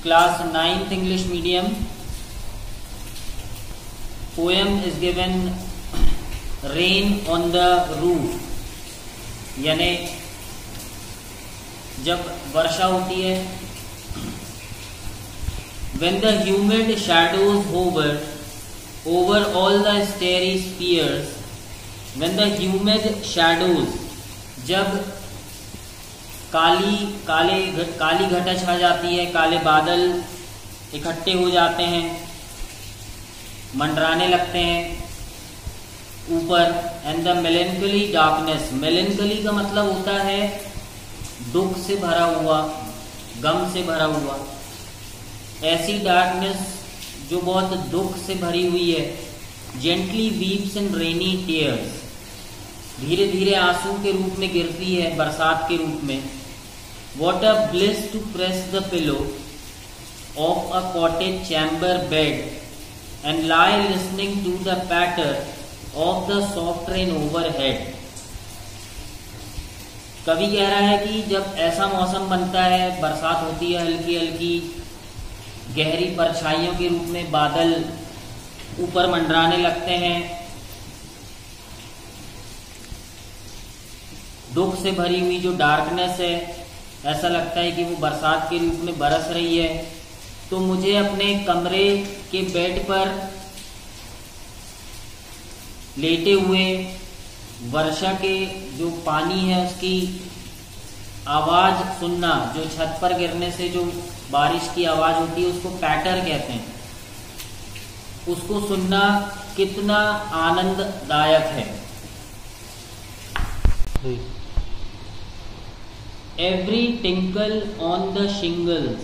class 9th English medium. Poem is given rain on the roof, यानी जब वर्षा होती है. When the humid shadows hover over all the starry spheres, when the humid shadows, जब काली घटा छा जाती है, काले बादल इकट्ठे हो जाते हैं, मंडराने लगते हैं ऊपर. एंड द मेलेंकली डार्कनेस, मेलेंकली का मतलब होता है दुख से भरा हुआ, गम से भरा हुआ. ऐसी डार्कनेस जो बहुत दुख से भरी हुई है. जेंटली वीप्स इन रेनी टीयर्स, धीरे धीरे आंसू के रूप में गिरती है, बरसात के रूप में. What a bliss to press the pillow of a cottage chamber bed and lie listening to the patter of the soft rain overhead. कवि कह रहा है कि जब ऐसा मौसम बनता है, बरसात होती है, हल्की हल्की गहरी परछाइयों के रूप में बादल ऊपर मंडराने लगते हैं, दुख से भरी हुई जो डार्कनेस है, ऐसा लगता है कि वो बरसात के रूप में बरस रही है. तो मुझे अपने कमरे के बेड पर लेटे हुए वर्षा के जो पानी है उसकी आवाज सुनना, जो छत पर गिरने से जो बारिश की आवाज होती है उसको पैटर कहते हैं, उसको सुनना कितना आनंददायक है. Every tinkle on the shingles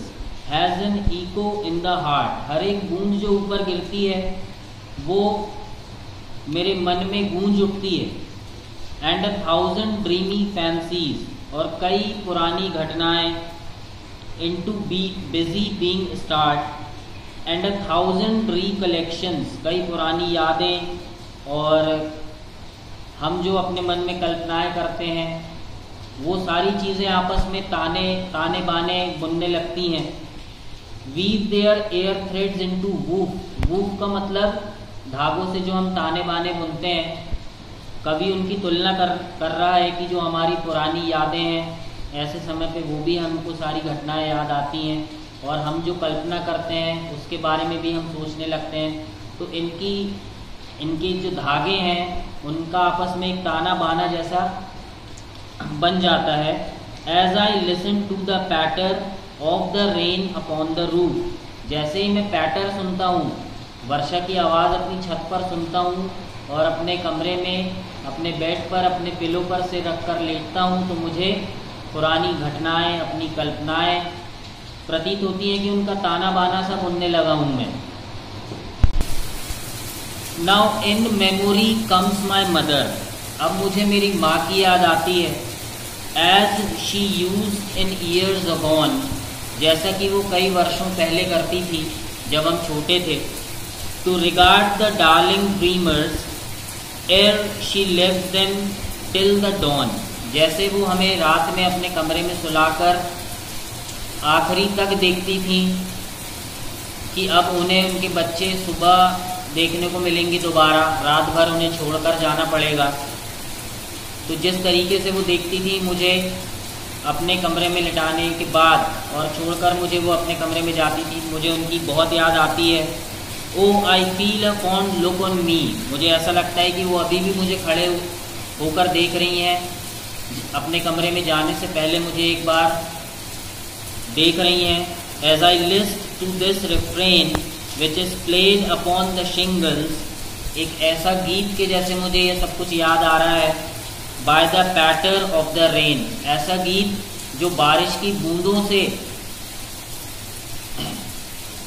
has an echo in the heart. हर एक बूंद जो ऊपर गिरती है वो मेरे मन में गूंज उठती है. And a thousand dreamy fancies, और कई पुरानी घटनाएं into busy being start. And a thousand recollections, कई पुरानी यादें, और हम जो अपने मन में कल्पनाएं करते हैं वो सारी चीजें आपस में ताने बाने बुनने लगती हैं. Weave their air threads into woof. Woof का मतलब धागों से जो हम ताने बाने बुनते हैं. कभी उनकी तुलना कर रहा है कि जो हमारी पुरानी यादें हैं, ऐसे समय पे वो भी हमको सारी घटनाएं याद आती हैं, और हम जो कल्पना करते हैं उसके बारे में भी हम सोचने लगते हैं. तो इनके जो धागे हैं उनका आपस में एक ताना बाना जैसा बन जाता है. As I listen to the patter of the rain upon the roof. जैसे ही मैं पैटर सुनता हूँ, वर्षा की आवाज़ अपनी छत पर सुनता हूँ, और अपने कमरे में अपने बेड पर अपने पिलो पर सिर रख कर लेटता हूँ, तो मुझे पुरानी घटनाएं, अपनी कल्पनाएं प्रतीत होती हैं कि उनका ताना बाना सा बुनने लगा हूँ मैं. Now in memory comes my mother. अब मुझे मेरी माँ की याद आती है. As she used in years agone, जैसा कि वो कई वर्षों पहले करती थी जब हम छोटे थे. To regard the darling dreamers ere she left them till the dawn. जैसे वो हमें रात में अपने कमरे में सुलाकर आखिरी तक देखती थी कि अब उन्हें उनके बच्चे सुबह देखने को मिलेंगे दोबारा, रात भर उन्हें छोड़कर जाना पड़ेगा. तो जिस तरीके से वो देखती थी मुझे अपने कमरे में लिटाने के बाद और छोड़कर मुझे वो अपने कमरे में जाती थी, मुझे उनकी बहुत याद आती है. O I feel a fond look on me. मुझे ऐसा लगता है कि वो अभी भी मुझे खड़े होकर देख रही हैं. अपने कमरे में जाने से पहले मुझे एक बार देख रही हैं. As I list to this refrain which is played upon the shingles. एक ऐसा गीत के जैसे मुझे ये सब कुछ याद आ रहा है. By the patter of the rain, ऐसा गीत जो बारिश की बूंदों से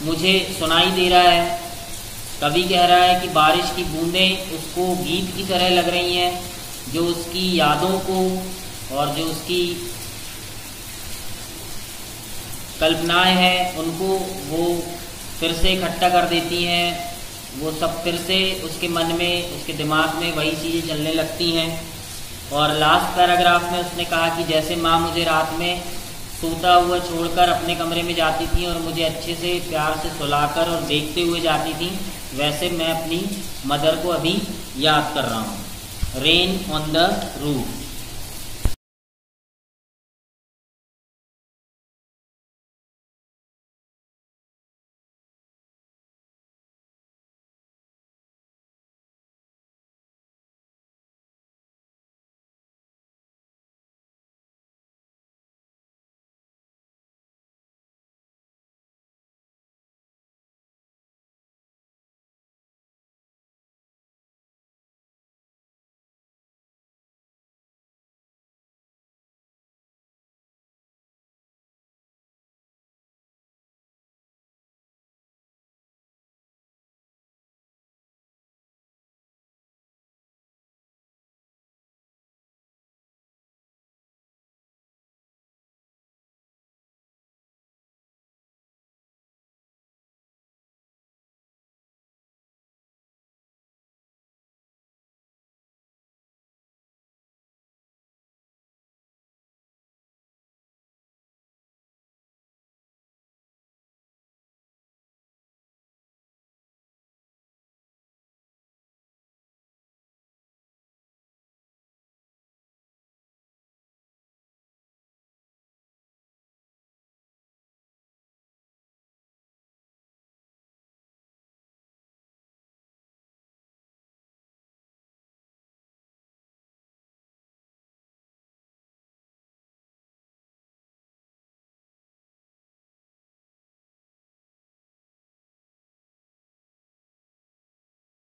मुझे सुनाई दे रहा है. कवि कह रहा है कि बारिश की बूंदें उसको गीत की तरह लग रही हैं, जो उसकी यादों को और जो उसकी कल्पनाएं हैं उनको वो फिर से इकट्ठा कर देती हैं. वो सब फिर से उसके मन में, उसके दिमाग में वही चीज़ें चलने लगती हैं. और लास्ट पैराग्राफ में उसने कहा कि जैसे माँ मुझे रात में सोता हुआ छोड़कर अपने कमरे में जाती थी और मुझे अच्छे से प्यार से सुलाकर और देखते हुए जाती थी, वैसे मैं अपनी मदर को अभी याद कर रहा हूँ। Rain on the roof.